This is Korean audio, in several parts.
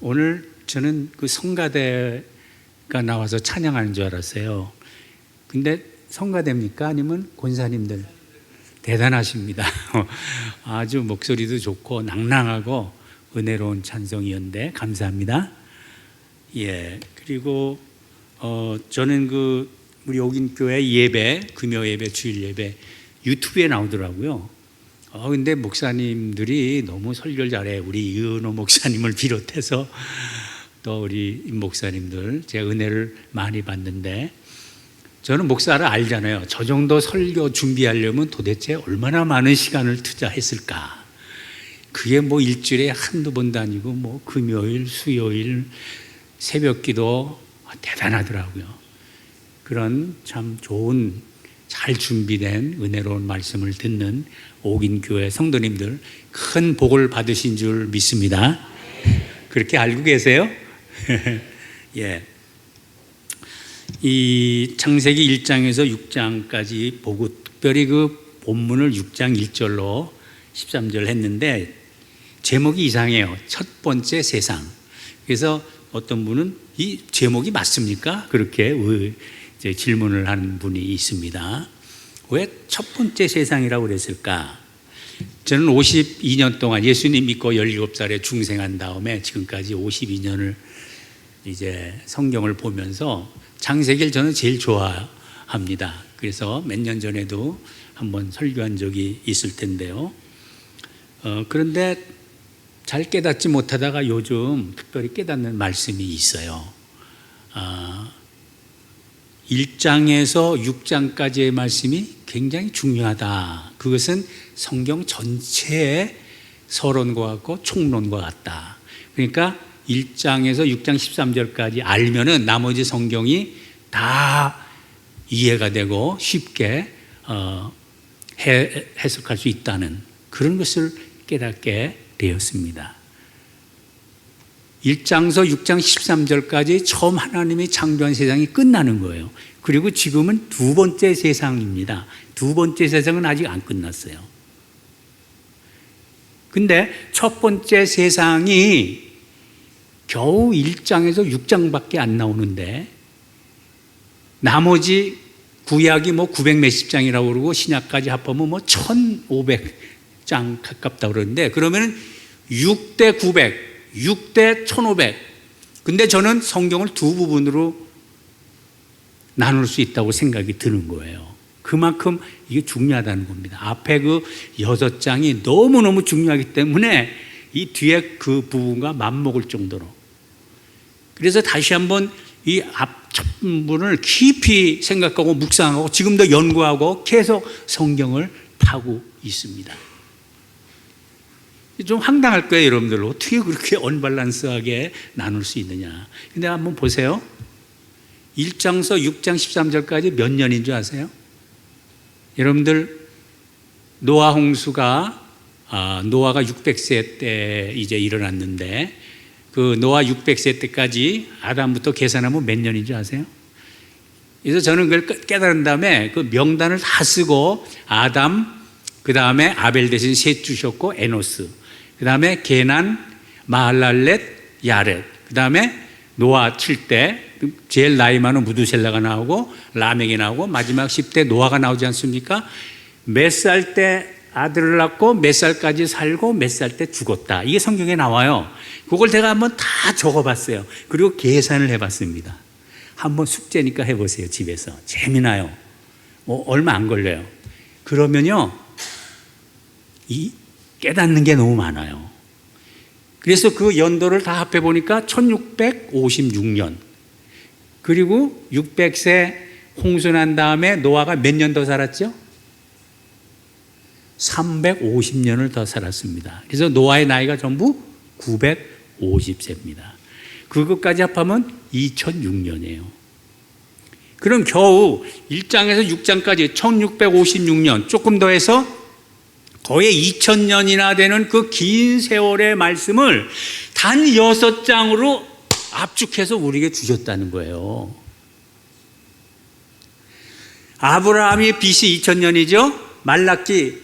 오늘 저는 그 성가대가 나와서 찬양하는 줄 알았어요. 근데 성가대입니까? 아니면 권사님들? 대단하십니다. 아주 목소리도 좋고 낭낭하고 은혜로운 찬송이었는데 감사합니다. 예, 그리고 저는 그 우리 옥인교회 예배, 금요 예배, 주일 예배 유튜브에 나오더라고요. 근데 목사님들이 너무 설교를 잘해. 우리 이은호 목사님을 비롯해서 또 우리 임 목사님들 제가 은혜를 많이 받는데, 저는 목사를 알잖아요. 저 정도 설교 준비하려면 도대체 얼마나 많은 시간을 투자했을까. 그게 뭐 일주일에 한두 번도 아니고 뭐 금요일, 수요일, 새벽기도 대단하더라고요. 그런 참 좋은 잘 준비된 은혜로운 말씀을 듣는 옥인교회 성도님들 큰 복을 받으신 줄 믿습니다. 그렇게 알고 계세요? 예. 이 창세기 1장에서 6장까지 보고 특별히 그 본문을 6장 1절로 13절 했는데 제목이 이상해요. 첫 번째 세상. 그래서 어떤 분은 이 제목이 맞습니까? 그렇게 이제 질문을 하는 분이 있습니다. 왜 첫 번째 세상이라고 그랬을까? 저는 52년 동안 예수님 믿고 17살에 중생한 다음에 지금까지 52년을 이제 성경을 보면서 창세기를 저는 제일 좋아합니다. 그래서 몇 년 전에도 한번 설교한 적이 있을 텐데요. 그런데 잘 깨닫지 못하다가 요즘 특별히 깨닫는 말씀이 있어요. 1장에서 6장까지의 말씀이 굉장히 중요하다. 그것은 성경 전체의 서론과 같고 총론과 같다. 그러니까 1장에서 6장 13절까지 알면은 나머지 성경이 다 이해가 되고 쉽게 해석할 수 있다는 그런 것을 깨닫게 되었습니다. 1장에서 6장 13절까지 처음 하나님이 창조한 세상이 끝나는 거예요. 그리고 지금은 두 번째 세상입니다. 두 번째 세상은 아직 안 끝났어요. 근데 첫 번째 세상이 겨우 1장에서 6장밖에 안 나오는데 나머지 구약이 뭐 900 몇십 장이라고 그러고 신약까지 합하면 뭐 1500장 가깝다고 그러는데 그러면 6대 900 6대 1500. 근데 저는 성경을 두 부분으로 나눌 수 있다고 생각이 드는 거예요. 그만큼 이게 중요하다는 겁니다. 앞에 그 6장이 너무너무 중요하기 때문에 이 뒤에 그 부분과 맞먹을 정도로. 그래서 다시 한번 이 앞 첫 부분을 깊이 생각하고 묵상하고 지금도 연구하고 계속 성경을 파고 있습니다. 좀 황당할 거예요, 여러분들. 어떻게 그렇게 언밸런스하게 나눌 수 있느냐. 근데 한번 보세요. 1장서 6장 13절까지 몇 년인 줄 아세요? 여러분들, 노아 홍수가, 노아가 600세 때 이제 일어났는데, 그 노아 600세 때까지 아담부터 계산하면 몇 년인 줄 아세요? 그래서 저는 그걸 깨달은 다음에 그 명단을 다 쓰고, 아담, 그 다음에 아벨 대신 셋 주셨고, 에노스. 그 다음에 게난, 마할랄렛, 야렛. 그 다음에 노아 7대, 제일 나이 많은 무두셀라가 나오고 라멕이 나오고 마지막 10대 노아가 나오지 않습니까? 몇 살 때 아들을 낳고 몇 살까지 살고 몇 살 때 죽었다. 이게 성경에 나와요. 그걸 제가 한번 다 적어봤어요. 그리고 계산을 해봤습니다. 한번 숙제니까 해보세요. 집에서. 재미나요. 얼마 안 걸려요. 그러면요, 이 깨닫는 게 너무 많아요. 그래서 그 연도를 다 합해보니까 1656년. 그리고 600세 홍수 난 다음에 노아가 몇 년 더 살았죠? 350년을 더 살았습니다. 그래서 노아의 나이가 전부 950세입니다. 그것까지 합하면 2006년이에요. 그럼 겨우 1장에서 6장까지 1656년 조금 더 해서 거의 2000년이나 되는 그 긴 세월의 말씀을 단 6장으로 압축해서 우리에게 주셨다는 거예요. 아브라함이 BC 2000년이죠. 말라기,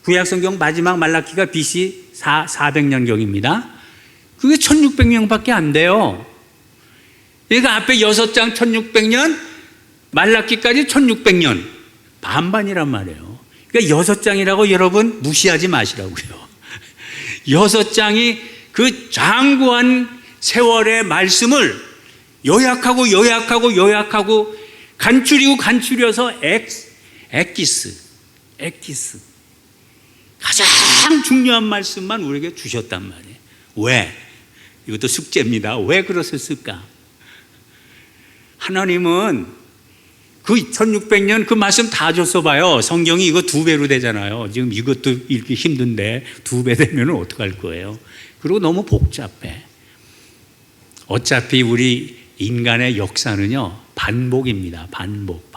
구약성경 마지막 말라기가 BC 400년경입니다. 그게 1600명밖에 안 돼요. 그러니까 앞에 6장 1600년, 말라기까지 1600년. 반반이란 말이에요. 그러니까 6장이라고 여러분 무시하지 마시라고요. 6장이 그 장구한 세월의 말씀을 요약하고 간추려서 엑기스 가장 중요한 말씀만 우리에게 주셨단 말이에요. 왜? 이것도 숙제입니다. 왜 그러셨을까? 하나님은 그 1600년 그 말씀 다 줬어 봐요. 성경이 이거 2배로 되잖아요. 지금 이것도 읽기 힘든데 2배 되면 어떡할 거예요? 그리고 너무 복잡해. 어차피 우리 인간의 역사는요, 반복입니다. 반복.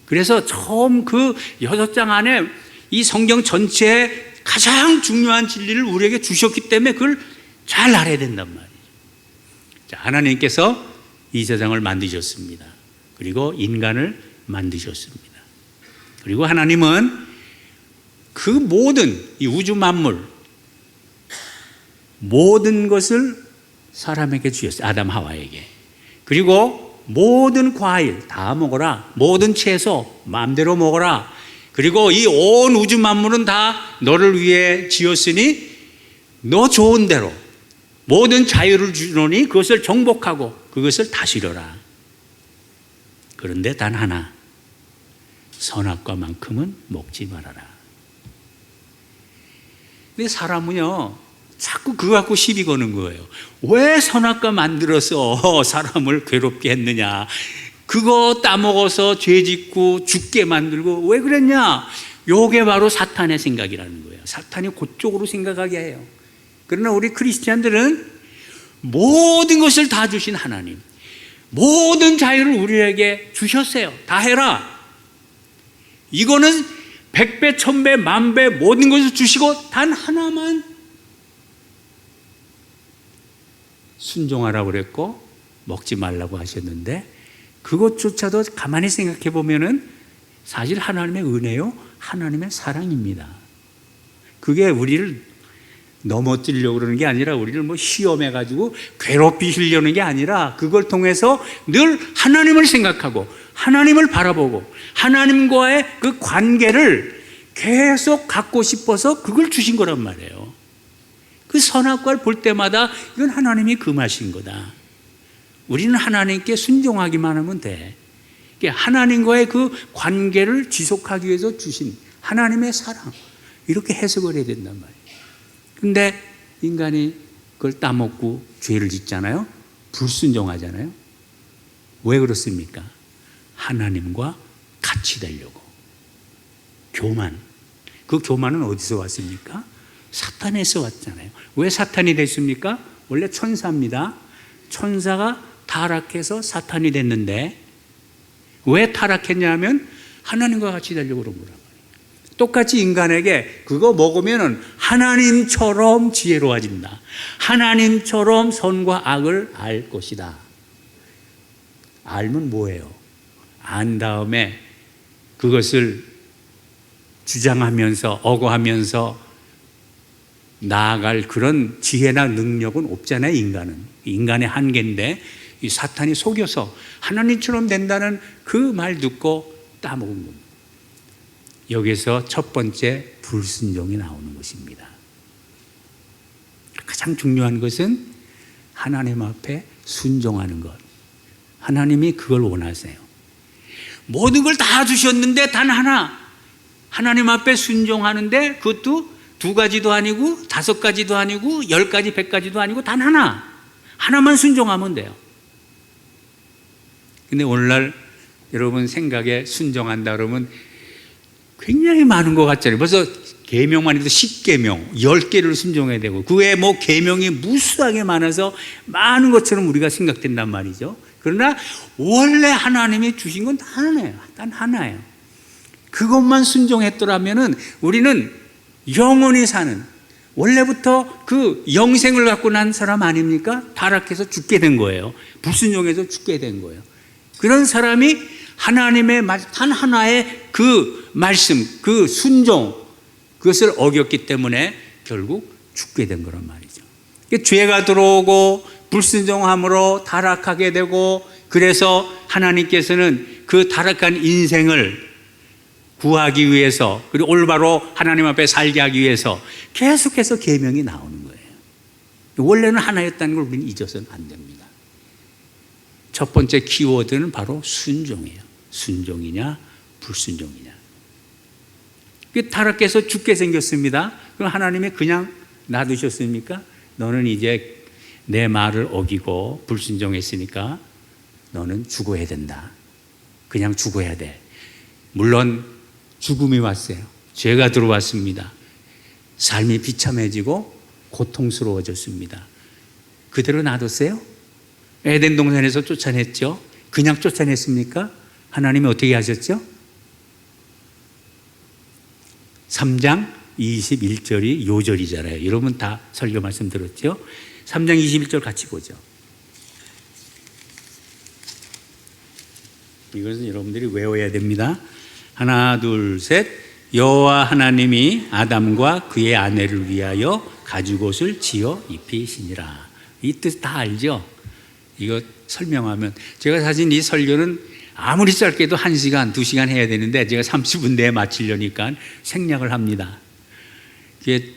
그래서 처음 그 6장 안에 이 성경 전체에 가장 중요한 진리를 우리에게 주셨기 때문에 그걸 잘 알아야 된단 말이에요. 자, 하나님께서 이 세상을 만드셨습니다. 그리고 인간을 만드셨습니다. 그리고 하나님은 그 모든 이 우주 만물, 모든 것을 사람에게 주셨어요. 아담 하와에게. 그리고 모든 과일 다 먹어라. 모든 채소 마음대로 먹어라. 그리고 이 온 우주 만물은 다 너를 위해 지었으니 너 좋은 대로 모든 자유를 주노니 그것을 정복하고 그것을 다스려라. 그런데 단 하나, 선악과만큼은 먹지 말아라. 근데 사람은요, 자꾸 그거 갖고 시비 거는 거예요. 왜 선악과 만들어서 사람을 괴롭게 했느냐? 그거 따먹어서 죄 짓고 죽게 만들고 왜 그랬냐? 요게 바로 사탄의 생각이라는 거예요. 사탄이 그쪽으로 생각하게 해요. 그러나 우리 크리스찬들은 모든 것을 다 주신 하나님, 모든 자유를 우리에게 주셨어요. 다 해라. 이거는 100배, 1000배, 10,000배 모든 것을 주시고 단 하나만 순종하라고 그랬고 먹지 말라고 하셨는데 그것조차도 가만히 생각해 보면은 사실 하나님의 은혜요, 하나님의 사랑입니다. 그게 우리를 넘어뜨리려고 그러는 게 아니라 우리를 뭐 시험해가지고 괴롭히시려는 게 아니라 그걸 통해서 늘 하나님을 생각하고 하나님을 바라보고 하나님과의 그 관계를 계속 갖고 싶어서 그걸 주신 거란 말이에요. 그 선악과를 볼 때마다 이건 하나님이 금하신 거다. 우리는 하나님께 순종하기만 하면 돼. 하나님과의 그 관계를 지속하기 위해서 주신 하나님의 사랑, 이렇게 해석을 해야 된단 말이에요. 근데 인간이 그걸 따먹고 죄를 짓잖아요. 불순종하잖아요. 왜 그렇습니까? 하나님과 같이 되려고. 교만. 그 교만은 어디서 왔습니까? 사탄에서 왔잖아요. 왜 사탄이 됐습니까? 원래 천사입니다. 천사가 타락해서 사탄이 됐는데 왜 타락했냐면 하나님과 같이 되려고 그런 거란 말이에요. 똑같이 인간에게 그거 먹으면 하나님처럼 지혜로워진다. 하나님처럼 선과 악을 알 것이다. 알면 뭐예요? 안 다음에 그것을 주장하면서 억어하면서 나아갈 그런 지혜나 능력은 없잖아요. 인간의 한계인데 이 사탄이 속여서 하나님처럼 된다는 그 말 듣고 따먹은 겁니다. 여기서 첫 번째 불순종이 나오는 것입니다. 가장 중요한 것은 하나님 앞에 순종하는 것. 하나님이 그걸 원하세요. 모든 걸 다 주셨는데 단 하나, 하나님 앞에 순종하는데 그것도 2가지도 아니고 5가지도 아니고 10가지, 100가지도 아니고 단 하나만 순종하면 돼요. 근데 오늘날 여러분 생각에 순종한다 그러면 굉장히 많은 것 같잖아요. 벌써 계명만 해도 10계명, 10개를 순종해야 되고 그 외에 뭐 계명이 무수하게 많아서 많은 것처럼 우리가 생각된단 말이죠. 그러나 원래 하나님이 주신 건 하나예요. 단 하나예요. 그것만 순종했더라면은 우리는 영원히 사는, 원래부터 그 영생을 갖고 난 사람 아닙니까? 타락해서 죽게 된 거예요. 불순종해서 죽게 된 거예요. 그런 사람이 하나님의 단 하나의 그 말씀, 그 순종, 그것을 어겼기 때문에 결국 죽게 된 거란 말이죠. 죄가 들어오고 불순종함으로 타락하게 되고, 그래서 하나님께서는 그 타락한 인생을 구하기 위해서, 그리고 올바로 하나님 앞에 살게 하기 위해서 계속해서 계명이 나오는 거예요. 원래는 하나였다는 걸 우리는 잊어서는 안 됩니다. 첫 번째 키워드는 바로 순종이에요. 순종이냐 불순종이냐. 타락해서 죽게 생겼습니다. 그럼 하나님이 그냥 놔두셨습니까? 너는 이제 내 말을 어기고 불순종했으니까 너는 죽어야 된다. 그냥 죽어야 돼. 물론 죽음이 왔어요. 죄가 들어왔습니다. 삶이 비참해지고 고통스러워졌습니다. 그대로 놔뒀어요? 에덴 동산에서 쫓아냈죠. 그냥 쫓아냈습니까? 하나님이 어떻게 하셨죠? 3장 21절이 요절이잖아요. 여러분 다 설교 말씀 들었죠? 3장 21절 같이 보죠. 이것은 여러분들이 외워야 됩니다. 하나, 둘, 셋. 여호와 하나님이 아담과 그의 아내를 위하여 가죽옷을 지어 입히시니라. 이 뜻 다 알죠? 이거 설명하면, 제가 사실 이 설교는 아무리 짧게도 1시간, 2시간 해야 되는데 제가 30분 내에 마치려니까 생략을 합니다. 그게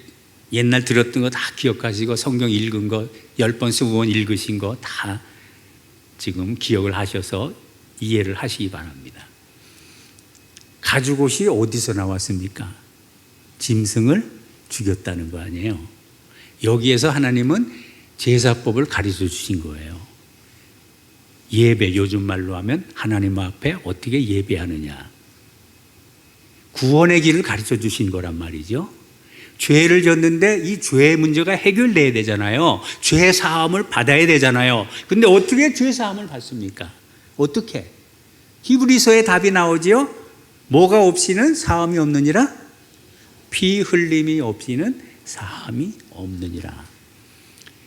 옛날 들었던 거 다 기억하시고 성경 읽은 거 10번, 20번 읽으신 거 다 지금 기억을 하셔서 이해를 하시기 바랍니다. 가죽옷이 어디서 나왔습니까? 짐승을 죽였다는 거 아니에요. 여기에서 하나님은 제사법을 가르쳐 주신 거예요. 예배, 요즘 말로 하면 하나님 앞에 어떻게 예배하느냐. 구원의 길을 가르쳐 주신 거란 말이죠. 죄를 졌는데 이 죄의 문제가 해결돼야 되잖아요. 죄 사함을 받아야 되잖아요. 근데 어떻게 죄 사함을 받습니까? 어떻게? 히브리서에 답이 나오지요. 뭐가 없이는 사함이 없느니라? 피 흘림이 없이는 사함이 없느니라.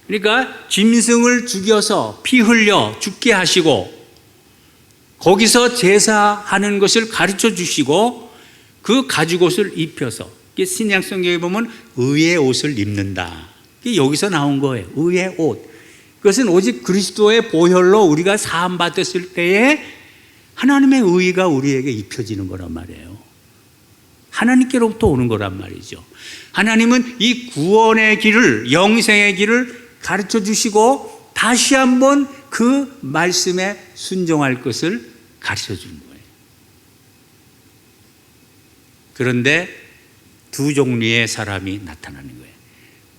그러니까 짐승을 죽여서 피 흘려 죽게 하시고 거기서 제사하는 것을 가르쳐 주시고 그 가죽옷을 입혀서, 신약 성경에 보면 의의 옷을 입는다. 여기서 나온 거예요. 의의 옷. 그것은 오직 그리스도의 보혈로 우리가 사함 받았을 때에 하나님의 의가 우리에게 입혀지는 거란 말이에요. 하나님께로부터 오는 거란 말이죠. 하나님은 이 구원의 길을, 영생의 길을 가르쳐 주시고 다시 한번 그 말씀에 순종할 것을 가르쳐 주는 거예요. 그런데 두 종류의 사람이 나타나는 거예요.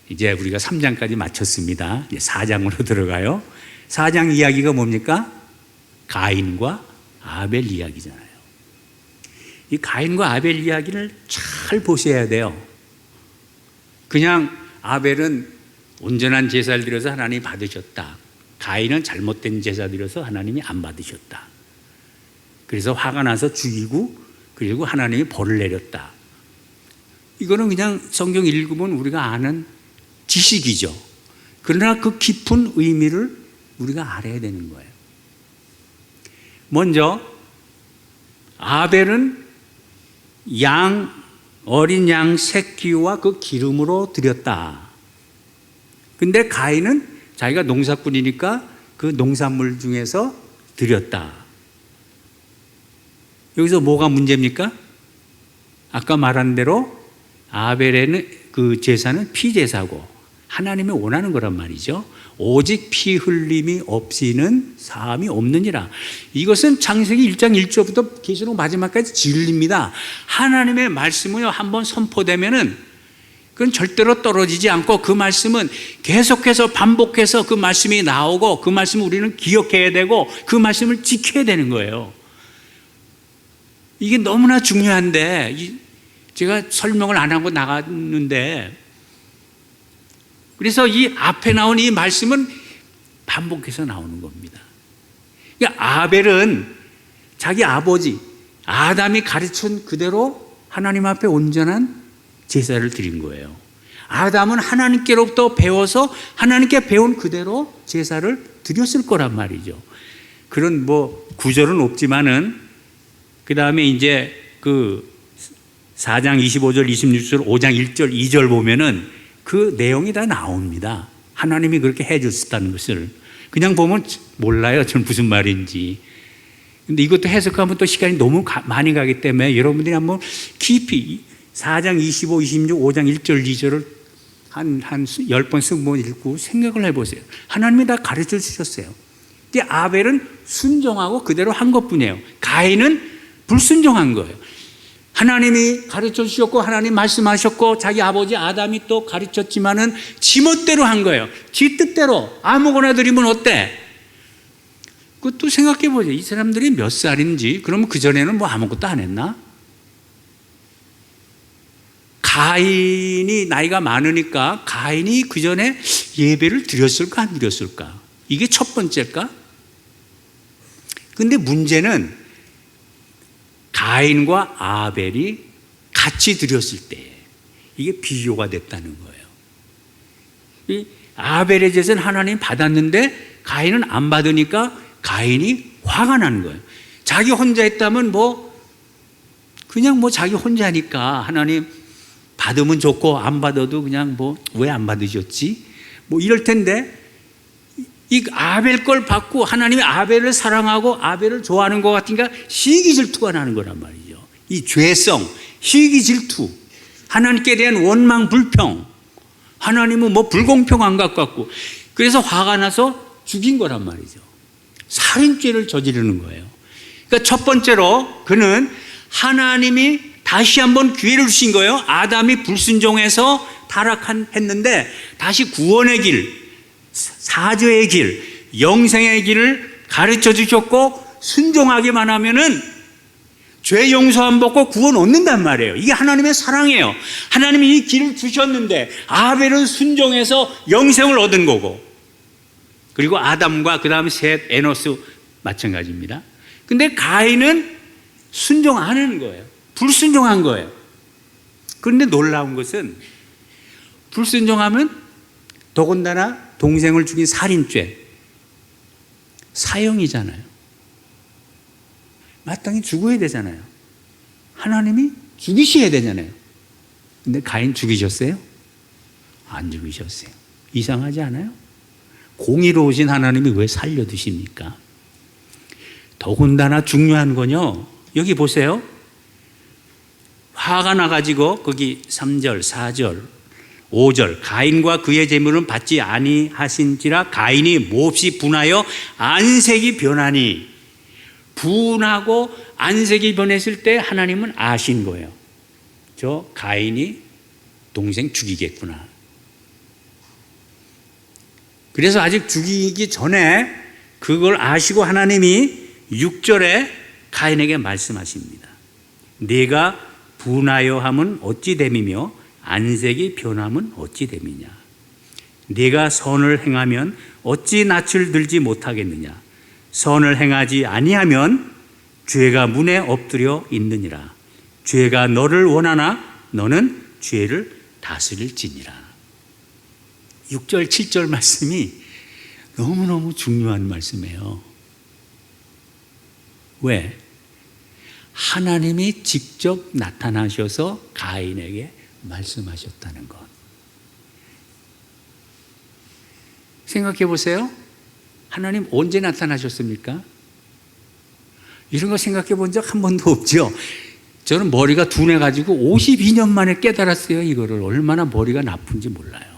이제 우리가 3장까지 마쳤습니다. 이제 4장으로 들어가요. 4장 이야기가 뭡니까? 가인과 아벨 이야기잖아요. 이 가인과 아벨 이야기를 잘 보셔야 돼요. 그냥 아벨은 온전한 제사를 드려서 하나님이 받으셨다. 가인은 잘못된 제사 드려서 하나님이 안 받으셨다. 그래서 화가 나서 죽이고 그리고 하나님이 벌을 내렸다. 이거는 그냥 성경 읽으면 우리가 아는 지식이죠. 그러나 그 깊은 의미를 우리가 알아야 되는 거예요. 먼저 아벨은 어린 양 새끼와 그 기름으로 드렸다. 근데 가인은 자기가 농사꾼이니까 그 농산물 중에서 드렸다. 여기서 뭐가 문제입니까? 아까 말한 대로 아벨에는 그 제사는 피제사고 하나님이 원하는 거란 말이죠. 오직 피 흘림이 없이는 사함이 없느니라. 이것은 창세기 1장 1절부터 계시록 마지막까지 진리입니다. 하나님의 말씀은요, 한번 선포되면은 그건 절대로 떨어지지 않고 그 말씀은 계속해서 반복해서 그 말씀이 나오고 그 말씀을 우리는 기억해야 되고 그 말씀을 지켜야 되는 거예요. 이게 너무나 중요한데 제가 설명을 안 하고 나갔는데, 그래서 이 앞에 나온 이 말씀은 반복해서 나오는 겁니다. 그러니까 아벨은 자기 아버지 아담이 가르친 그대로 하나님 앞에 온전한 제사를 드린 거예요. 아담은 하나님께로부터 배워서 하나님께 배운 그대로 제사를 드렸을 거란 말이죠. 그런 구절은 없지만은 그 다음에 이제 그 4장 25절 26절 5장 1절 2절 보면은 그 내용이 다 나옵니다. 하나님이 그렇게 해 주셨다는 것을. 그냥 보면 몰라요. 저는 무슨 말인지. 근데 이것도 해석하면 또 시간이 너무 많이 가기 때문에 여러분들이 한번 깊이 4장 25, 26, 5장 1절, 2절을 한 10번, 20번 읽고 생각을 해보세요. 하나님이 다 가르쳐 주셨어요. 근데 아벨은 순종하고 그대로 한 것뿐이에요. 가인은 불순종한 거예요. 하나님이 가르쳐 주셨고 하나님 말씀하셨고 자기 아버지 아담이 또 가르쳤지만은 지멋대로 한 거예요. 지 뜻대로 아무거나 드리면 어때? 그것도 생각해 보세요. 이 사람들이 몇 살인지. 그러면 그전에는 뭐 아무것도 안 했나? 가인이 나이가 많으니까 가인이 그전에 예배를 드렸을까 안 드렸을까? 이게 첫 번째일까? 근데 문제는 가인과 아벨이 같이 드렸을 때 이게 비교가 됐다는 거예요. 이 아벨의 제사는 하나님 받았는데 가인은 안 받으니까 가인이 화가 나는 거예요. 자기 혼자 했다면 그냥 자기 혼자 하니까 하나님 받으면 좋고 안 받아도 그냥 왜 안 받으셨지? 이럴 텐데 이 아벨 걸 받고 하나님이 아벨을 사랑하고 아벨을 좋아하는 것 같으니까 시기 질투가 나는 거란 말이죠. 이 죄성, 시기 질투, 하나님께 대한 원망, 불평, 하나님은 불공평한 것 같고 그래서 화가 나서 죽인 거란 말이죠. 살인죄를 저지르는 거예요. 그러니까 첫 번째로 그는 하나님이 다시 한번 기회를 주신 거예요. 아담이 불순종해서 타락했는데 다시 구원의 길, 사죄의 길, 영생의 길을 가르쳐 주셨고 순종하기만 하면은 죄 용서 안 받고 구원 얻는단 말이에요. 이게 하나님의 사랑이에요. 하나님이 이 길을 주셨는데 아벨은 순종해서 영생을 얻은 거고 그리고 아담과 그 다음에 셋, 에노스 마찬가지입니다. 근데 가인은 순종 안 하는 거예요. 불순종한 거예요. 그런데 놀라운 것은 불순종하면 더군다나 동생을 죽인 살인죄 사형이잖아요. 마땅히 죽어야 되잖아요. 하나님이 죽이셔야 되잖아요. 근데 가인 죽이셨어요? 안 죽이셨어요. 이상하지 않아요? 공의로우신 하나님이 왜 살려두십니까? 더군다나 중요한 건요, 여기 보세요. 화가 나가지고 거기 3절, 4절, 5절 가인과 그의 재물은 받지 아니하신지라 가인이 몹시 분하여 안색이 변하니 분하고 안색이 변했을 때 하나님은 아신 거예요. 저 가인이 동생 죽이겠구나. 그래서 아직 죽이기 전에 그걸 아시고 하나님이 6절에 가인에게 말씀하십니다. 네가 분하여 함은 어찌 됨이며 안색이 변함은 어찌 됨이냐. 네가 선을 행하면 어찌 낯을 들지 못하겠느냐. 선을 행하지 아니하면 죄가 문에 엎드려 있느니라. 죄가 너를 원하나 너는 죄를 다스릴지니라. 6절 7절 말씀이 너무너무 중요한 말씀이에요. 왜? 하나님이 직접 나타나셔서 가인에게 말씀하셨다는 것. 생각해 보세요. 하나님 언제 나타나셨습니까? 이런 거 생각해 본 적 한 번도 없죠. 저는 머리가 둔해가지고 52년 만에 깨달았어요. 이거를 얼마나 머리가 나쁜지 몰라요.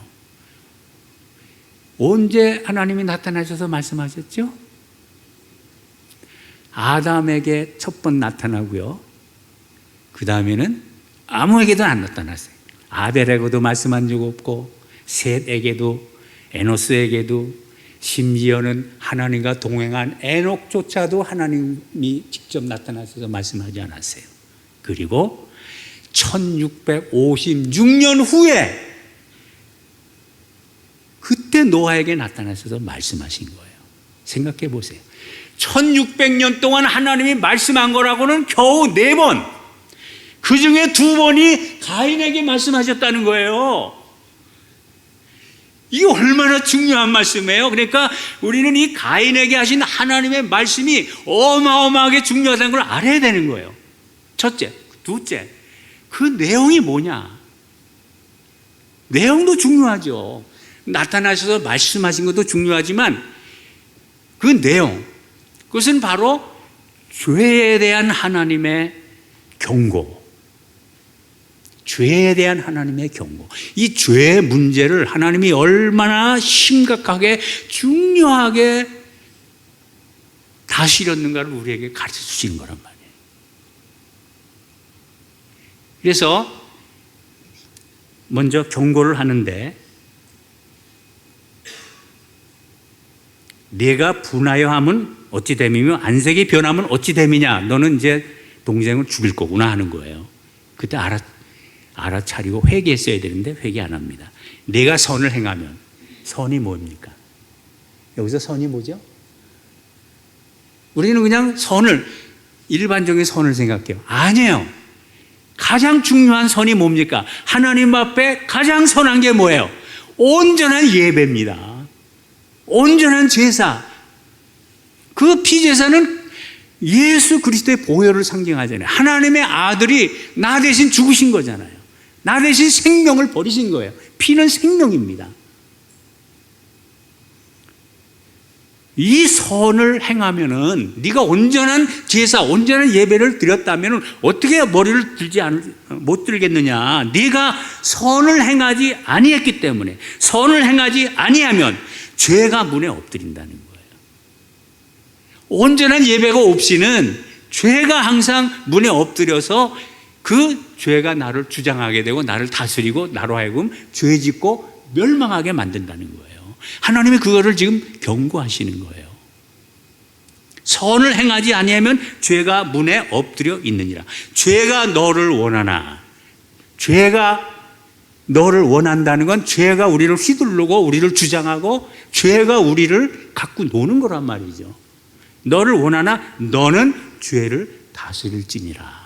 언제 하나님이 나타나셔서 말씀하셨죠? 아담에게 첫 번 나타나고요. 그 다음에는 아무에게도 안 나타났어요. 아벨에게도 말씀한 적 없고 셋에게도 에노스에게도 심지어는 하나님과 동행한 에녹조차도 하나님이 직접 나타나셔서 말씀하지 않았어요. 그리고 1656년 후에 그때 노아에게 나타나셔서 말씀하신 거예요. 생각해 보세요. 1600년 동안 하나님이 말씀한 거라고는 겨우 4번, 그 중에 2번이 가인에게 말씀하셨다는 거예요. 이게 얼마나 중요한 말씀이에요. 그러니까 우리는 이 가인에게 하신 하나님의 말씀이 어마어마하게 중요하다는 걸 알아야 되는 거예요. 첫째. 둘째, 그 내용이 뭐냐? 내용도 중요하죠. 나타나셔서 말씀하신 것도 중요하지만 그 내용, 그것은 바로 죄에 대한 하나님의 경고, 죄에 대한 하나님의 경고. 이 죄의 문제를 하나님이 얼마나 심각하게 중요하게 다스렸는가를 우리에게 가르쳐 주시는 거란 말이에요. 그래서 먼저 경고를 하는데, 내가 분하여 함은 어찌 됨이며 안색이 변하면 어찌 됨이냐. 너는 이제 동생을 죽일 거구나 하는 거예요. 그때 알아차리고 회개했어야 되는데 회개 안 합니다. 내가 선을 행하면, 선이 뭡니까? 여기서 선이 뭐죠? 우리는 그냥 선을, 일반적인 선을 생각해요. 아니에요. 가장 중요한 선이 뭡니까? 하나님 앞에 가장 선한 게 뭐예요? 온전한 예배입니다. 온전한 제사. 그 피제사는 예수 그리스도의 보혈을 상징하잖아요. 하나님의 아들이 나 대신 죽으신 거잖아요. 나 대신 생명을 버리신 거예요. 피는 생명입니다. 이 선을 행하면은, 네가 온전한 제사, 온전한 예배를 드렸다면은 어떻게 머리를 못 들겠느냐? 네가 선을 행하지 아니했기 때문에, 선을 행하지 아니하면 죄가 문에 엎드린다는 거예요. 온전한 예배가 없이는 죄가 항상 문에 엎드려서 그 죄가 나를 주장하게 되고 나를 다스리고 나로 하여금 죄 짓고 멸망하게 만든다는 거예요. 하나님이 그거를 지금 경고하시는 거예요. 선을 행하지 아니하면 죄가 문에 엎드려 있느니라. 죄가 너를 원하나, 죄가 너를 원한다는 건 죄가 우리를 휘두르고 우리를 주장하고 죄가 우리를 갖고 노는 거란 말이죠. 너를 원하나 너는 죄를 다스릴지니라.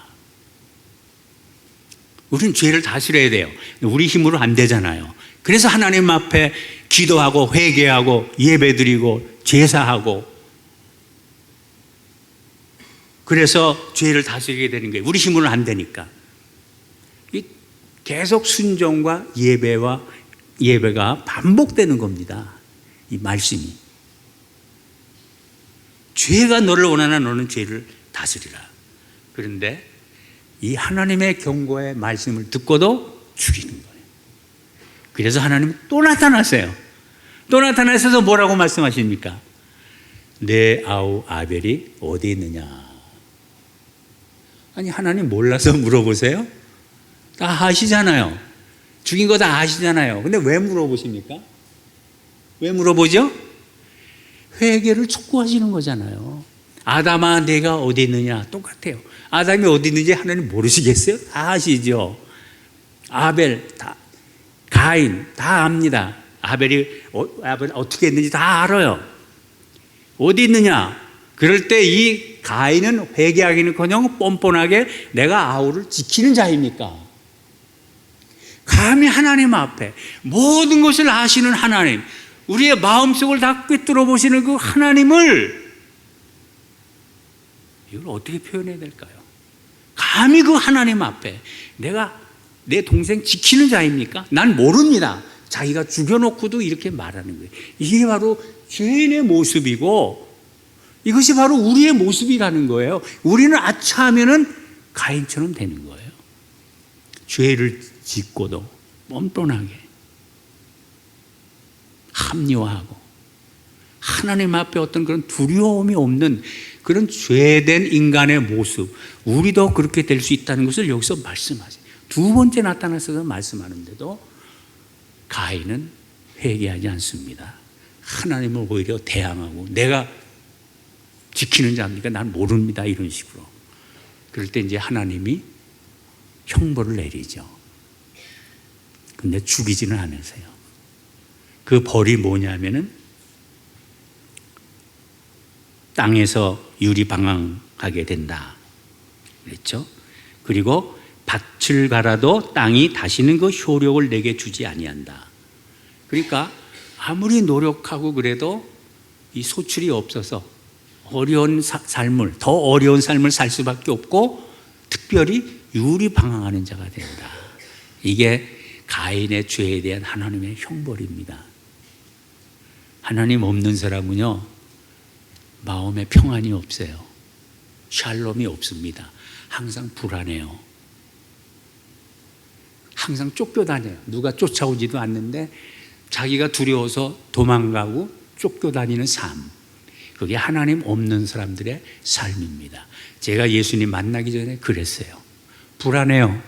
우리는 죄를 다스려야 돼요. 우리 힘으로 안 되잖아요. 그래서 하나님 앞에 기도하고 회개하고 예배드리고 제사하고, 그래서 죄를 다스리게 되는 거예요. 우리 힘으로는 안 되니까. 계속 순종과 예배가 반복되는 겁니다. 이 말씀이. 죄가 너를 원하나 너는 죄를 다스리라. 그런데 이 하나님의 경고의 말씀을 듣고도 죽이는 거예요. 그래서 하나님은 또 나타나세요. 또 나타나셔서 뭐라고 말씀하십니까? 내 아우 아벨이 어디 있느냐? 아니, 하나님 몰라서 물어보세요? 다 아시잖아요. 죽인 거 다 아시잖아요. 근데 왜 물어보십니까? 왜 물어보죠? 회개를 촉구하시는 거잖아요. 아담아 내가 어디 있느냐? 똑같아요. 아담이 어디 있는지 하나님 모르시겠어요? 다 아시죠. 아벨, 가인 다 압니다. 아벨이 어떻게 했는지 다 알아요. 어디 있느냐? 그럴 때 이 가인은 회개하기는커녕 뻔뻔하게 내가 아우를 지키는 자입니까? 감히 하나님 앞에 모든 것을 아시는 하나님, 우리의 마음속을 다 꿰뚫어 보시는 그 하나님을, 이걸 어떻게 표현해야 될까요? 감히 그 하나님 앞에 내가 내 동생 지키는 자입니까? 난 모릅니다. 자기가 죽여놓고도 이렇게 말하는 거예요. 이게 바로 죄인의 모습이고 이것이 바로 우리의 모습이라는 거예요. 우리는 아차하면은 가인처럼 되는 거예요. 죄를 짓고도 뻔뻔하게 합리화하고 하나님 앞에 어떤 그런 두려움이 없는 그런 죄된 인간의 모습, 우리도 그렇게 될 수 있다는 것을 여기서 말씀하세요. 두 번째 나타나서 말씀하는데도 가인은 회개하지 않습니다. 하나님을 오히려 대항하고 내가 지키는 자입니까? 난 모릅니다. 이런 식으로. 그럴 때 이제 하나님이 형벌을 내리죠. 근데 죽이지는 않으세요. 그 벌이 뭐냐면은 땅에서 유리방황하게 된다 그랬죠. 그리고 밭을 갈아도 땅이 다시는 그 효력을 내게 주지 아니한다. 그러니까 아무리 노력하고 그래도 이 소출이 없어서 어려운 삶을, 더 어려운 삶을 살 수밖에 없고 특별히 유리방황하는 자가 된다. 이게 가인의 죄에 대한 하나님의 형벌입니다. 하나님 없는 사람은요, 마음에 평안이 없어요. 샬롬이 없습니다. 항상 불안해요. 항상 쫓겨다녀요. 누가 쫓아오지도 않는데 자기가 두려워서 도망가고 쫓겨다니는 삶. 그게 하나님 없는 사람들의 삶입니다. 제가 예수님 만나기 전에 그랬어요. 불안해요.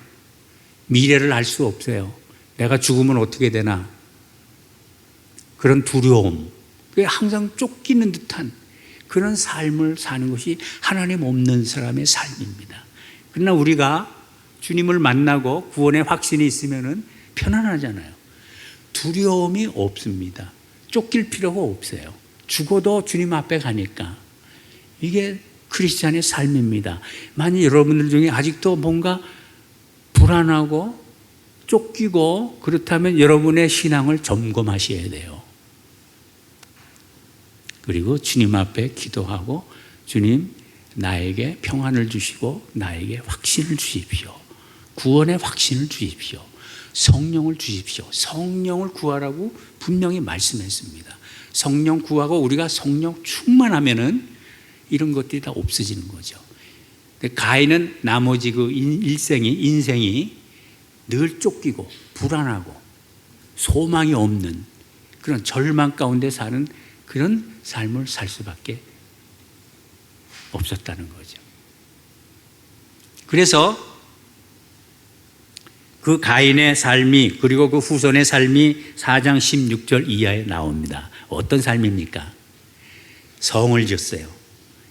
미래를 알 수 없어요. 내가 죽으면 어떻게 되나. 그런 두려움. 그게 항상 쫓기는 듯한 그런 삶을 사는 것이 하나님 없는 사람의 삶입니다. 그러나 우리가 주님을 만나고 구원의 확신이 있으면 편안하잖아요. 두려움이 없습니다. 쫓길 필요가 없어요. 죽어도 주님 앞에 가니까. 이게 크리스찬의 삶입니다. 만약 여러분들 중에 아직도 뭔가 불안하고 쫓기고 그렇다면 여러분의 신앙을 점검하셔야 돼요. 그리고 주님 앞에 기도하고 주님 나에게 평안을 주시고 나에게 확신을 주십시오. 구원의 확신을 주십시오. 성령을 주십시오. 성령을 구하라고 분명히 말씀했습니다. 성령 구하고 우리가 성령 충만하면은 이런 것들이 다 없어지는 거죠. 가인은 나머지 그 인생이 늘 쫓기고 불안하고 소망이 없는 그런 절망 가운데 사는 그런 삶을 살 수밖에 없었다는 거죠. 그래서 그 가인의 삶이 그리고 그 후손의 삶이 4장 16절 이하에 나옵니다. 어떤 삶입니까? 성을 지었어요.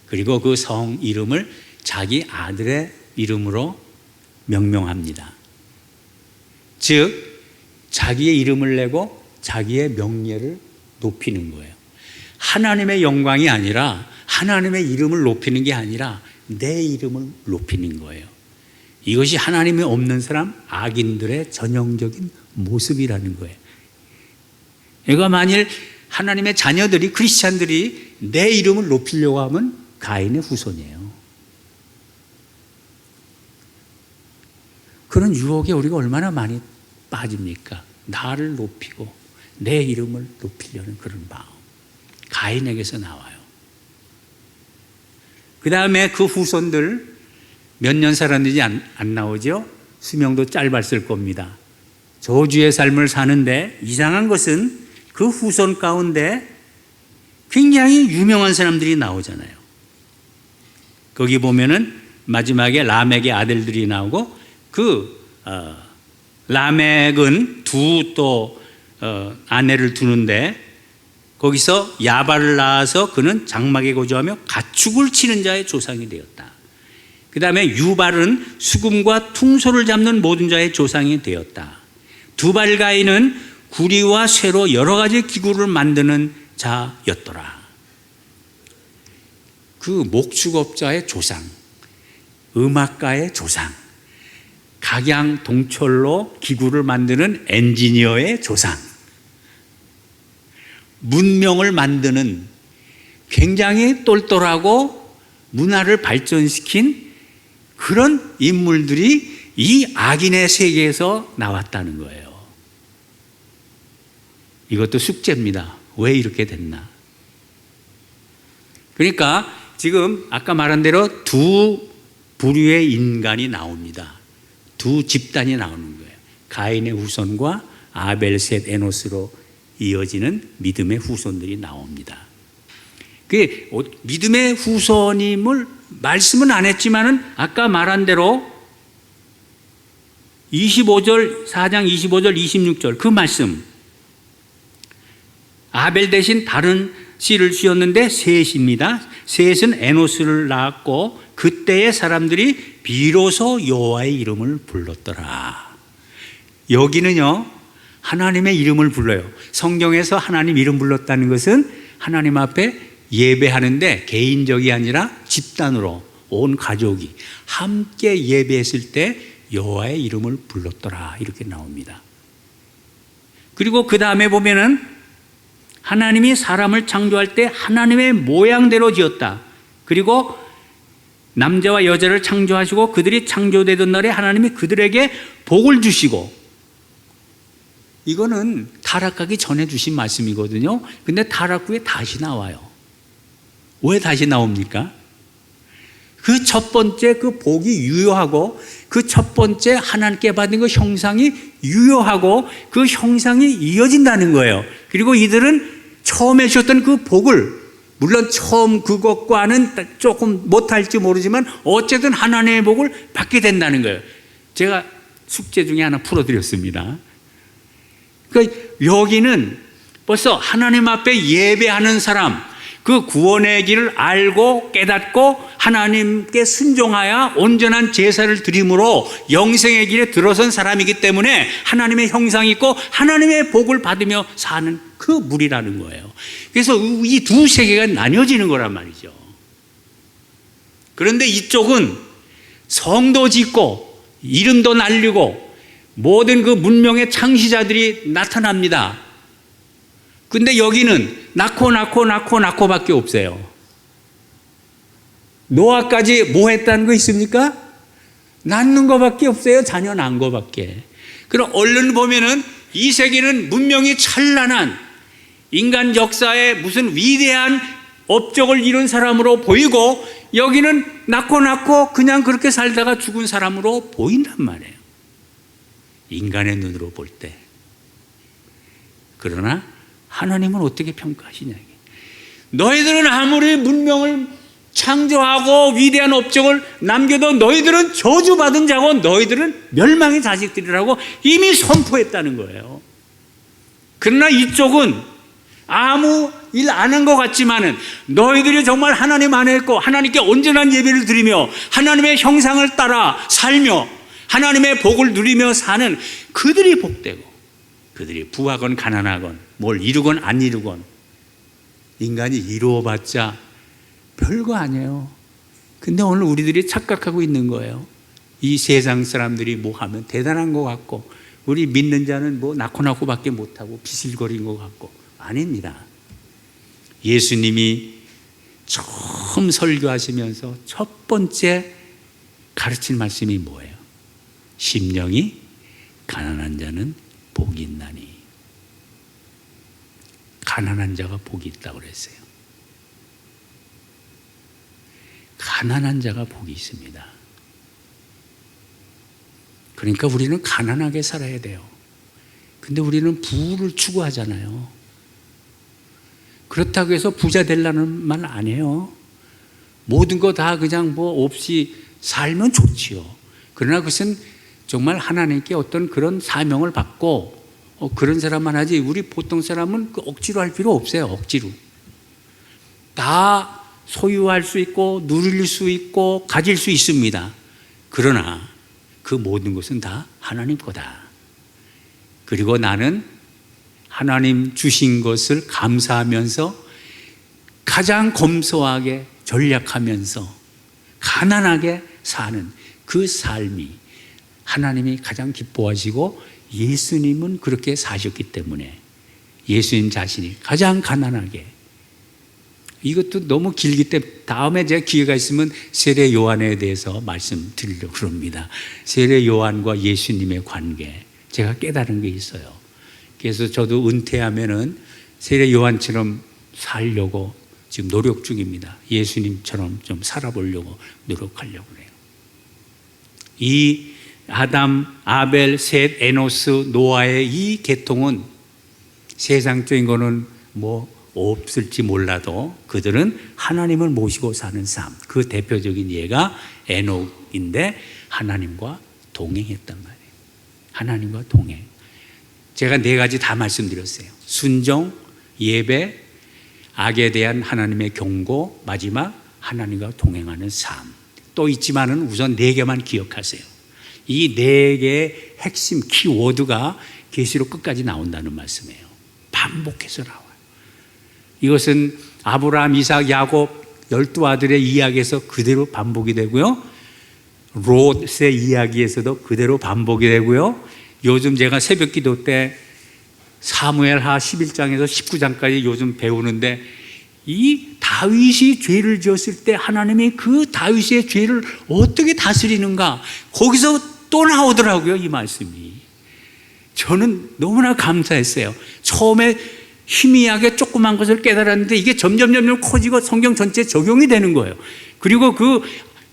그리고 그 성 이름을 자기 아들의 이름으로 명명합니다. 즉 자기의 이름을 내고 자기의 명예를 높이는 거예요. 하나님의 영광이 아니라 하나님의 이름을 높이는 게 아니라 내 이름을 높이는 거예요. 이것이 하나님이 없는 사람, 악인들의 전형적인 모습이라는 거예요. 그러니까 만일 하나님의 자녀들이, 크리스찬들이 내 이름을 높이려고 하면 가인의 후손이에요. 그런 유혹에 우리가 얼마나 많이 빠집니까? 나를 높이고 내 이름을 높이려는 그런 마음. 가인에게서 나와요. 그 다음에 그 후손들 몇 년 살았는지 안 나오죠? 수명도 짧았을 겁니다. 저주의 삶을 사는데 이상한 것은 그 후손 가운데 굉장히 유명한 사람들이 나오잖아요. 거기 보면은 마지막에 라멕의 아들들이 나오고 라멕은 두 아내를 두는데 거기서 야발을 낳아서 그는 장막에 거주하며 가축을 치는 자의 조상이 되었다. 그 다음에 유발은 수금과 퉁소를 잡는 모든 자의 조상이 되었다. 두발 가인은 구리와 쇠로 여러 가지 기구를 만드는 자였더라. 그 목축업자의 조상, 음악가의 조상, 각양 동철로 기구를 만드는 엔지니어의 조상, 문명을 만드는 굉장히 똘똘하고 문화를 발전시킨 그런 인물들이 이 악인의 세계에서 나왔다는 거예요. 이것도 숙제입니다. 왜 이렇게 됐나? 그러니까 지금 아까 말한 대로 두 부류의 인간이 나옵니다. 두 집단이 나오는 거예요. 가인의 후손과 아벨, 셋, 에노스로 이어지는 믿음의 후손들이 나옵니다. 그 믿음의 후손임을 말씀은 안 했지만은 아까 말한 대로 4장 25절, 26절 그 말씀, 아벨 대신 다른 씨를 지었는데 셋입니다. 셋은 에노스를 낳았고 그때의 사람들이 비로소 여호와의 이름을 불렀더라. 여기는요 하나님의 이름을 불러요. 성경에서 하나님 이름 불렀다는 것은 하나님 앞에 예배하는데 개인적이 아니라 집단으로 온 가족이 함께 예배했을 때 여호와의 이름을 불렀더라 이렇게 나옵니다. 그리고 그 다음에 보면은 하나님이 사람을 창조할 때 하나님의 모양대로 지었다. 그리고 남자와 여자를 창조하시고 그들이 창조되던 날에 하나님이 그들에게 복을 주시고 이거는 타락하기 전에 주신 말씀이거든요. 근데 타락 후에 다시 나와요. 왜 다시 나옵니까? 그 첫 번째 그 복이 유효하고 그 첫 번째 하나님께 받은 그 형상이 유효하고 그 형상이 이어진다는 거예요. 그리고 이들은 처음에 주셨던 그 복을, 물론 처음 그것과는 조금 못할지 모르지만 어쨌든 하나님의 복을 받게 된다는 거예요. 제가 숙제 중에 하나 풀어드렸습니다. 그러니까 여기는 벌써 하나님 앞에 예배하는 사람, 그 구원의 길을 알고 깨닫고 하나님께 순종하여 온전한 제사를 드림으로 영생의 길에 들어선 사람이기 때문에 하나님의 형상이 있고 하나님의 복을 받으며 사는 그 무리라는 거예요. 그래서 이 두 세계가 나뉘어지는 거란 말이죠. 그런데 이쪽은 성도 짓고 이름도 날리고 모든 그 문명의 창시자들이 나타납니다. 근데 여기는 낳고밖에 없어요. 노아까지 뭐 했다는 거 있습니까? 낳는 거밖에 없어요. 자녀 낳은 거밖에. 그럼 얼른 보면은 이 세계는 문명이 찬란한 인간 역사에 무슨 위대한 업적을 이룬 사람으로 보이고 여기는 낳고 그냥 그렇게 살다가 죽은 사람으로 보인단 말이에요. 인간의 눈으로 볼 때. 그러나 하나님은 어떻게 평가하시냐. 너희들은 아무리 문명을 창조하고 위대한 업적을 남겨도 너희들은 저주받은 자고 너희들은 멸망의 자식들이라고 이미 선포했다는 거예요. 그러나 이쪽은 아무 일 안 한 것 같지만은 너희들이 정말 하나님 안에 있고 하나님께 온전한 예배를 드리며 하나님의 형상을 따라 살며 하나님의 복을 누리며 사는 그들이 복되고 그들이 부하건 가난하건 뭘 이루건 안 이루건 인간이 이루어봤자 별거 아니에요. 근데 오늘 우리들이 착각하고 있는 거예요. 이 세상 사람들이 뭐 하면 대단한 것 같고 우리 믿는 자는 뭐 낳고밖에 못하고 비실거린 것 같고 아닙니다. 예수님이 처음 설교하시면서 첫 번째 가르친 말씀이 뭐예요? 심령이 가난한 자는 복이 있나니. 가난한 자가 복이 있다고 그랬어요. 가난한 자가 복이 있습니다. 그러니까 우리는 가난하게 살아야 돼요. 근데 우리는 부를 추구하잖아요. 그렇다고 해서 부자 되려는 말 아니에요. 모든 거 다 그냥 뭐 없이 살면 좋지요. 그러나 그것은 정말 하나님께 어떤 그런 사명을 받고 그런 사람만 하지 우리 보통 사람은 그 억지로 할 필요 없어요. 억지로. 다 소유할 수 있고 누릴 수 있고 가질 수 있습니다. 그러나 그 모든 것은 다 하나님 거다. 그리고 나는 하나님 주신 것을 감사하면서 가장 검소하게 전략하면서 가난하게 사는 그 삶이 하나님이 가장 기뻐하시고 예수님은 그렇게 사셨기 때문에 예수님 자신이 가장 가난하게 이것도 너무 길기 때문에 다음에 제가 기회가 있으면 세례 요한에 대해서 말씀드리려고 합니다. 세례 요한과 예수님의 관계 제가 깨달은 게 있어요. 그래서 저도 은퇴하면은 세례 요한처럼 살려고 지금 노력 중입니다. 예수님처럼 좀 살아보려고 노력하려고 해요. 이 아담, 아벨, 셋, 에노스, 노아의 이 계통은 세상적인 거는 뭐 없을지 몰라도 그들은 하나님을 모시고 사는 삶, 그 대표적인 예가 에녹인데 하나님과 동행했단 말이에요. 하나님과 동행. 제가 4가지 다 말씀드렸어요. 순종, 예배, 악에 대한 하나님의 경고, 마지막 하나님과 동행하는 삶. 또 있지만은 우선 4개만 기억하세요. 이 4개의 핵심 키워드가 계시록 끝까지 나온다는 말씀이에요. 반복해서 나와요. 이것은 아브라함, 이삭, 야곱 12아들의 이야기에서 그대로 반복이 되고요. 롯의 이야기에서도 그대로 반복이 되고요. 요즘 제가 새벽 기도 때 사무엘하 11장에서 19장까지 요즘 배우는데 이 다윗이 죄를 지었을 때 하나님이 그 다윗의 죄를 어떻게 다스리는가 거기서 또 나오더라고요. 이 말씀이 저는 너무나 감사했어요. 처음에 희미하게 조그만 것을 깨달았는데 이게 점점 커지고 성경 전체에 적용이 되는 거예요. 그리고 그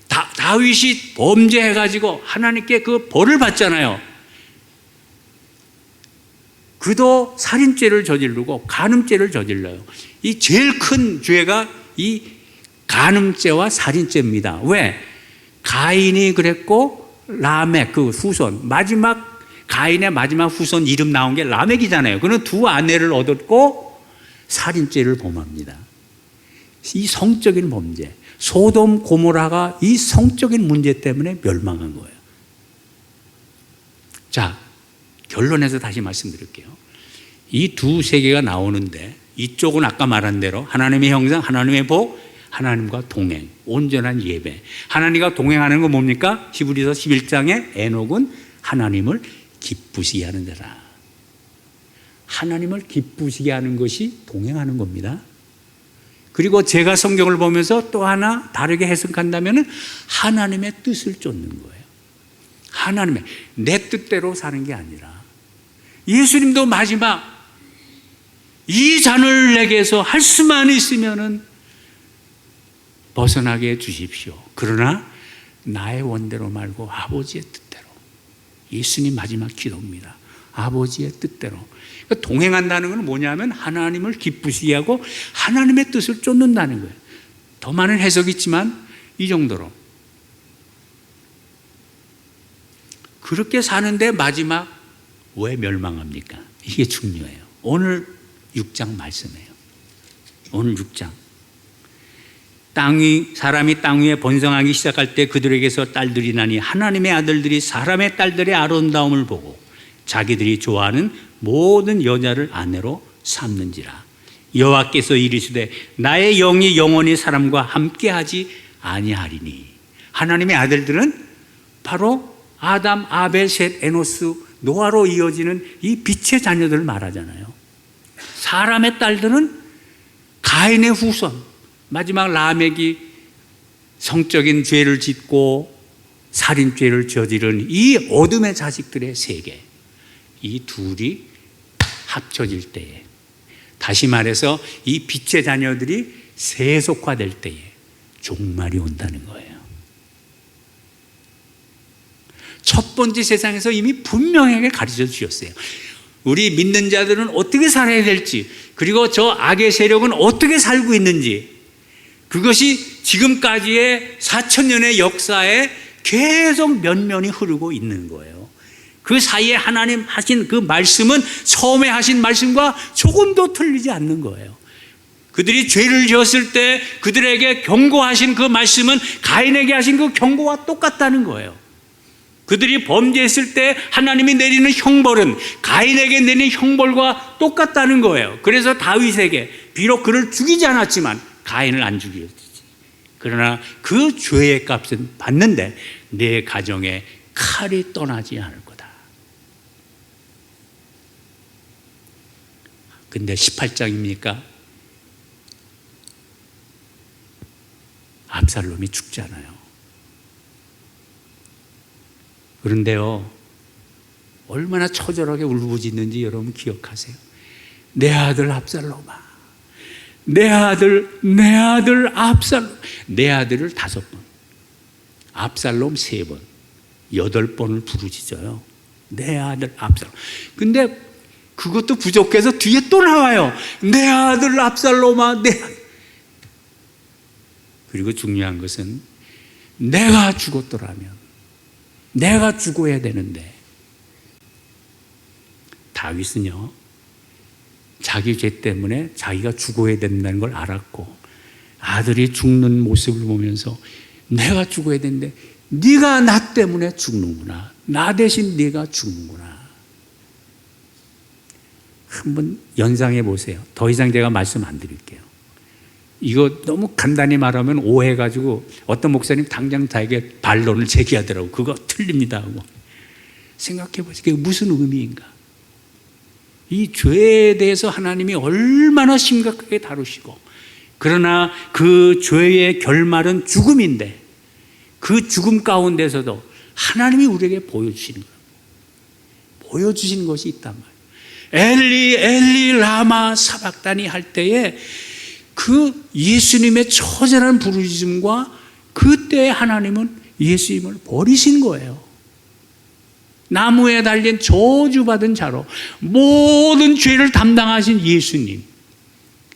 다윗이 범죄해가지고 하나님께 그 벌을 받잖아요. 그도 살인죄를 저지르고 간음죄를 저질러요. 이 제일 큰 죄가 이 간음죄와 살인죄입니다. 왜? 가인이 그랬고 라멕 그 후손 가인의 마지막 후손 이름 나온 게 라멕이잖아요. 그는 두 아내를 얻었고 살인죄를 범합니다. 이 성적인 범죄, 소돔 고모라가 이 성적인 문제 때문에 멸망한 거예요. 자, 결론에서 다시 말씀드릴게요. 이 두 세계가 나오는데 이쪽은 아까 말한 대로 하나님의 형상, 하나님의 복, 하나님과 동행, 온전한 예배. 하나님과 동행하는 건 뭡니까? 히브리서 11장에 에녹은 하나님을 기쁘시게 하는 데라. 하나님을 기쁘시게 하는 것이 동행하는 겁니다. 그리고 제가 성경을 보면서 또 하나 다르게 해석한다면 하나님의 뜻을 쫓는 거예요. 하나님의 내 뜻대로 사는 게 아니라 예수님도 마지막 이 잔을 내게서 할 수만 있으면은 벗어나게 해 주십시오. 그러나 나의 원대로 말고 아버지의 뜻대로. 예수님 마지막 기도입니다. 아버지의 뜻대로. 그러니까 동행한다는 건 뭐냐면 하나님을 기쁘시게 하고 하나님의 뜻을 쫓는다는 거예요. 더 많은 해석이 있지만 이 정도로. 그렇게 사는데 마지막 왜 멸망합니까? 이게 중요해요. 오늘 6장 말씀이에요. 오늘 6장. 사람이 땅 위에 번성하기 시작할 때 그들에게서 딸들이 나니 하나님의 아들들이 사람의 딸들의 아름다움을 보고 자기들이 좋아하는 모든 여자를 아내로 삼는지라. 여호와께서 이르시되 나의 영이 영원히 사람과 함께하지 아니하리니. 하나님의 아들들은 바로 아담, 아벨, 셋, 에노스, 노아로 이어지는 이 빛의 자녀들을 말하잖아요. 사람의 딸들은 가인의 후손, 마지막 라멕이 성적인 죄를 짓고 살인죄를 저지른 이 어둠의 자식들의 세계, 이 둘이 합쳐질 때에, 다시 말해서 이 빛의 자녀들이 세속화될 때에 종말이 온다는 거예요. 첫 번째 세상에서 이미 분명하게 가르쳐 주셨어요. 우리 믿는 자들은 어떻게 살아야 될지, 그리고 저 악의 세력은 어떻게 살고 있는지, 그것이 지금까지의 4,000년의 역사에 계속 면면이 흐르고 있는 거예요. 그 사이에 하나님 하신 그 말씀은 처음에 하신 말씀과 조금도 틀리지 않는 거예요. 그들이 죄를 지었을 때 그들에게 경고하신 그 말씀은 가인에게 하신 그 경고와 똑같다는 거예요. 그들이 범죄했을 때 하나님이 내리는 형벌은 가인에게 내리는 형벌과 똑같다는 거예요. 그래서 다윗에게 비록 그를 죽이지 않았지만 가인을 안 죽였지. 그러나 그 죄의 값은 받는데 내 가정에 칼이 떠나지 않을 거다. 근데 18장입니까? 압살롬이 죽잖아요. 그런데요, 얼마나 처절하게 울부짖는지 여러분 기억하세요? 내 아들 압살롬아, 내 아들 압살롬. 내 아들을 5번, 압살롬 3번, 8번을 부르짖어요. 내 아들 압살롬. 근데 그것도 부족해서 뒤에 또 나와요. 내 아들 압살롬아, 내 아들. 그리고 중요한 것은 내가 죽었더라면, 내가 죽어야 되는데, 다윗은요, 자기 죄 때문에 자기가 죽어야 된다는 걸 알았고 아들이 죽는 모습을 보면서 내가 죽어야 되는데 네가 나 때문에 죽는구나, 나 대신 네가 죽는구나. 한번 연상해 보세요. 더 이상 제가 말씀 안 드릴게요. 이거 너무 간단히 말하면 오해해가지고 어떤 목사님 당장 자에게 반론을 제기하더라고. 그거 틀립니다 하고. 생각해 보세요. 그게 무슨 의미인가? 이 죄에 대해서 하나님이 얼마나 심각하게 다루시고, 그러나 그 죄의 결말은 죽음인데 그 죽음 가운데서도 하나님이 우리에게 보여주시는 거예요. 보여주신 것이 있단 말이에요. 엘리 엘리 라마 사박다니 할 때에 그 예수님의 처절한 부르짖음과 그때 하나님은 예수님을 버리신 거예요. 나무에 달린 저주받은 자로 모든 죄를 담당하신 예수님,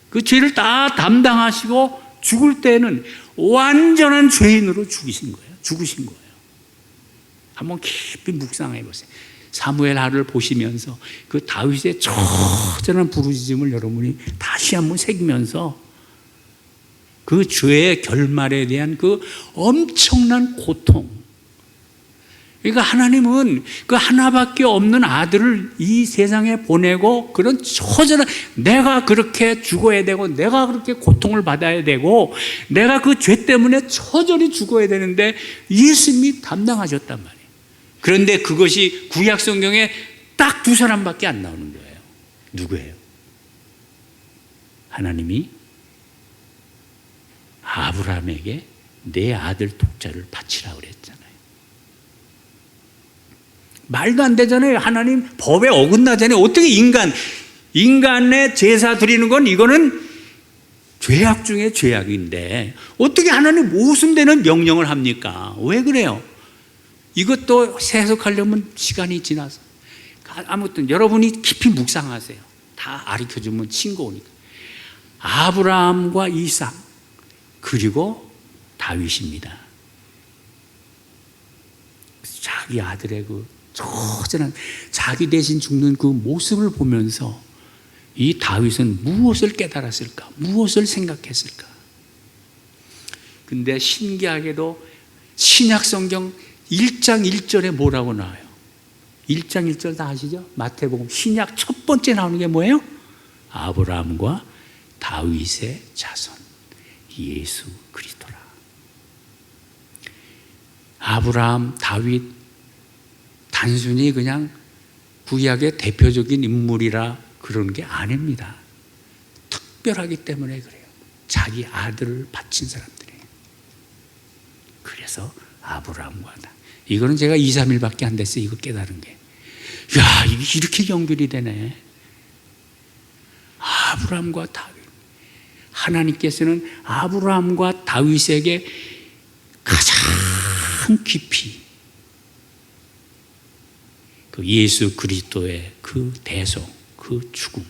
그 죄를 다 담당하시고 죽을 때는 완전한 죄인으로 죽으신 거예요. 한번 깊이 묵상해 보세요. 사무엘 하를 보시면서 그 다윗의 처절한 부르짖음을 여러분이 다시 한번 새기면서 그 죄의 결말에 대한 그 엄청난 고통. 그러니까 하나님은 그 하나밖에 없는 아들을 이 세상에 보내고 그런 처절한, 내가 그렇게 죽어야 되고 내가 그렇게 고통을 받아야 되고 내가 그 죄 때문에 처절히 죽어야 되는데 예수님이 담당하셨단 말이에요. 그런데 그것이 구약 성경에 딱 두 사람밖에 안 나오는 거예요. 누구예요? 하나님이 아브라함에게 내 아들 독자를 바치라 그랬잖아요. 말도 안 되잖아요. 하나님 법에 어긋나잖아요. 어떻게 인간의 제사 드리는 건 이거는 죄악 중에 죄악인데 어떻게 하나님 모순되는 명령을 합니까? 왜 그래요? 이것도 해석하려면 시간이 지나서. 아무튼 여러분이 깊이 묵상하세요. 다 가르쳐주면 싱거우니까. 아브라함과 이삭 그리고 다윗입니다. 자기 아들의 그 처절한 자기 대신 죽는 그 모습을 보면서 이 다윗은 무엇을 깨달았을까? 무엇을 생각했을까? 근데 신기하게도 신약 성경 1장 1절에 뭐라고 나와요? 1장 1절 다 아시죠? 마태복음 신약 첫 번째 나오는 게 뭐예요? 아브라함과 다윗의 자손 예수 그리스도라. 아브라함, 다윗 단순히 그냥 구약의 대표적인 인물이라 그런 게 아닙니다. 특별하기 때문에 그래요. 자기 아들을 바친 사람들이에요. 그래서 아브라함과 다. 이거는 제가 2, 3일밖에 안 됐어요. 이거 깨달은 게. 야, 이게 이렇게 연결이 되네. 아브라함과 다윗. 하나님께서는 아브라함과 다윗에게 가장 깊이 그 예수 그리스도의 그 대속, 그 죽음,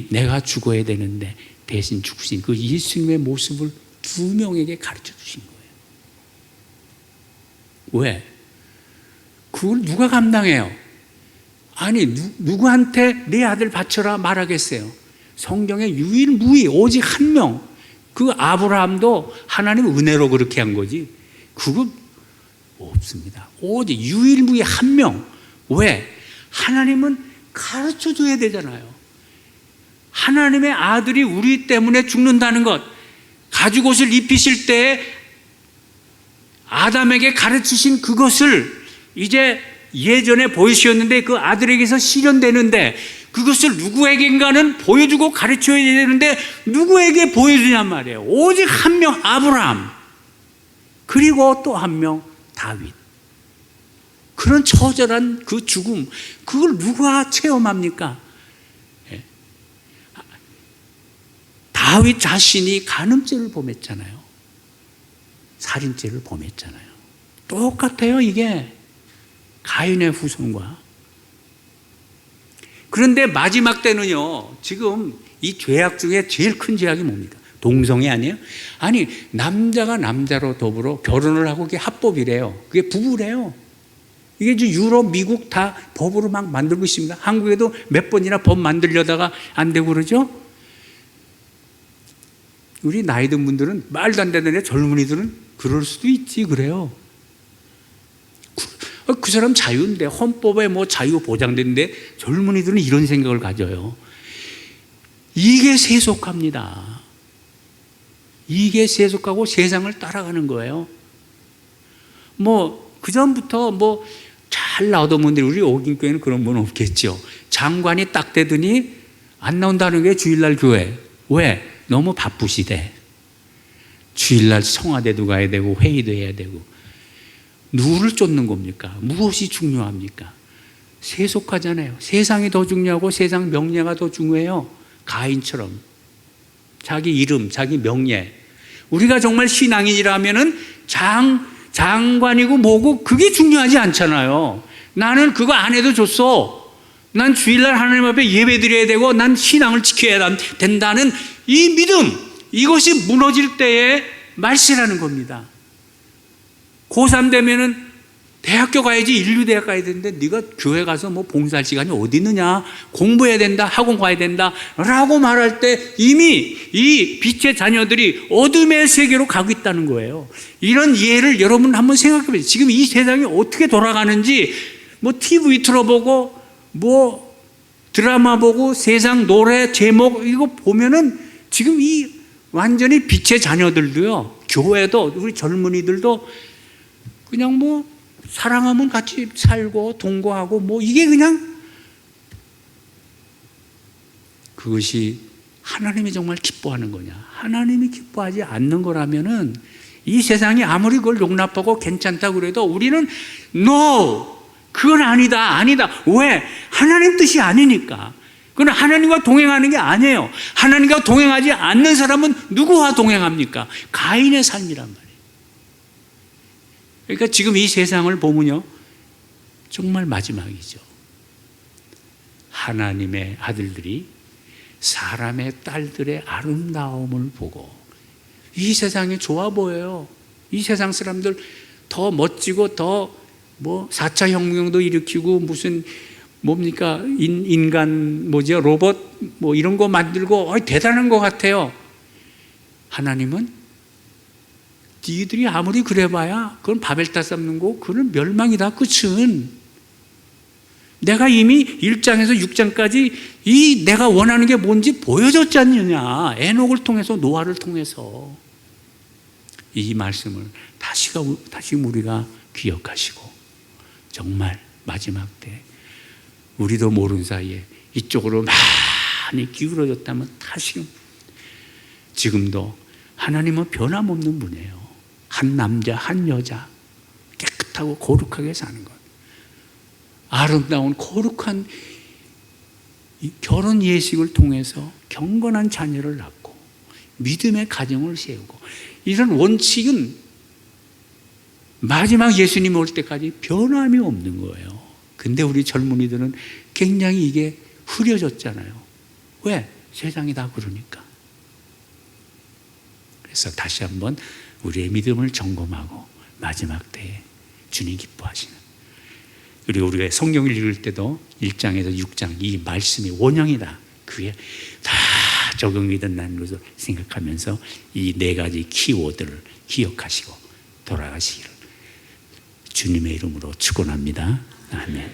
내가 죽어야 되는데 대신 죽으신 그 예수님의 모습을 두 명에게 가르쳐 주신 거예요. 왜? 그걸 누가 감당해요? 아니 누구한테 내 아들 바쳐라 말하겠어요? 성경에 유일무이 오직 한 명, 그 아브라함도 하나님 은혜로 그렇게 한 거지 그거 없습니다. 오직 유일무이 한 명. 왜? 하나님은 가르쳐줘야 되잖아요. 하나님의 아들이 우리 때문에 죽는다는 것, 가죽옷을 입히실 때 아담에게 가르치신 그것을 이제 예전에 보이셨는데 그 아들에게서 실현되는데 그것을 누구에겐가는 보여주고 가르쳐야 되는데 누구에게 보여주냔 말이에요. 오직 한 명 아브라함, 그리고 또 한 명 다윗. 그런 처절한 그 죽음, 그걸 누가 체험합니까? 다윗 자신이 간음죄를 범했잖아요. 살인죄를 범했잖아요. 똑같아요, 이게. 가인의 후손과. 그런데 마지막 때는요, 지금 이 죄악 중에 제일 큰 죄악이 뭡니까? 동성애 아니에요? 아니, 남자가 남자로 더불어 결혼을 하고 그게 합법이래요. 그게 부부래요. 이게 이제 유럽, 미국 다 법으로 막 만들고 있습니다. 한국에도 몇 번이나 법 만들려다가 안 되고 그러죠? 우리 나이 든 분들은 말도 안 되는데 젊은이들은 그럴 수도 있지, 그래요. 그 사람 자유인데, 헌법에 뭐 자유 보장되는데 젊은이들은 이런 생각을 가져요. 이게 세속합니다. 이게 세속하고 세상을 따라가는 거예요. 뭐 그전부터 뭐 잘 나오던 분들이, 우리 오긴교회는 그런 분 없겠죠. 장관이 딱 되더니 안 나온다는 게 주일날 교회. 왜? 너무 바쁘시대. 주일날 청와대도 가야 되고 회의도 해야 되고. 누구를 쫓는 겁니까? 무엇이 중요합니까? 세속하잖아요. 세상이 더 중요하고 세상 명예가 더 중요해요. 가인처럼. 자기 이름, 자기 명예. 우리가 정말 신앙인이라면은 장관이고 뭐고 그게 중요하지 않잖아요. 나는 그거 안 해도 좋소. 난 주일날 하나님 앞에 예배 드려야 되고 난 신앙을 지켜야 된다는 이 믿음, 이것이 무너질 때의 말세라는 겁니다. 고3 되면은 대학교 가야지, 인류대학 가야 되는데 네가 교회 가서 뭐 봉사할 시간이 어디 있느냐, 공부해야 된다, 학원 가야 된다 라고 말할 때 이미 이 빛의 자녀들이 어둠의 세계로 가고 있다는 거예요. 이런 예를 여러분 한번 생각해 보세요. 지금 이 세상이 어떻게 돌아가는지 뭐 TV 틀어보고 뭐 드라마 보고 세상 노래 제목 이거 보면은 지금 이 완전히 빛의 자녀들도요, 교회도 우리 젊은이들도 그냥 뭐 사랑하면 같이 살고 동거하고 뭐 이게 그냥 그것이 하나님이 정말 기뻐하는 거냐? 하나님이 기뻐하지 않는 거라면은 이 세상이 아무리 그걸 용납하고 괜찮다고 그래도 우리는 no! 그건 아니다. 왜? 하나님 뜻이 아니니까. 그건 하나님과 동행하는 게 아니에요. 하나님과 동행하지 않는 사람은 누구와 동행합니까? 가인의 삶이란 말이에요. 그러니까 지금 이 세상을 보면요, 정말 마지막이죠. 하나님의 아들들이 사람의 딸들의 아름다움을 보고 이 세상이 좋아 보여요. 이 세상 사람들 더 멋지고 더 뭐 4차 혁명도 일으키고 무슨 뭡니까 인간 뭐죠 로봇 뭐 이런 거 만들고 대단한 것 같아요. 하나님은 니들이 아무리 그래봐야 그건 바벨탑 쌓는 거 그건 멸망이다. 끝은 내가 이미 1장에서 6장까지 이 내가 원하는 게 뭔지 보여줬지 않느냐. 에녹을 통해서 노아를 통해서 이 말씀을 다시 우리가 기억하시고 정말 마지막 때 우리도 모르는 사이에 이쪽으로 많이 기울어졌다면 다시 지금도 하나님은 변함없는 분이에요. 한 남자 한 여자 깨끗하고 거룩하게 사는 것, 아름다운 거룩한 결혼 예식을 통해서 경건한 자녀를 낳고 믿음의 가정을 세우고 이런 원칙은 마지막 예수님 올 때까지 변함이 없는 거예요. 근데 우리 젊은이들은 굉장히 이게 흐려졌잖아요. 왜? 세상이 다 그러니까. 그래서 다시 한번 우리의 믿음을 점검하고 마지막 때에 주님 기뻐하시는, 그리고 우리가 성경을 읽을 때도 1장에서 6장 이 말씀이 원형이다, 그게 다 적용이 된다는 것을 생각하면서 이 4가지 키워드를 기억하시고 돌아가시기를 주님의 이름으로 축원합니다. 아멘.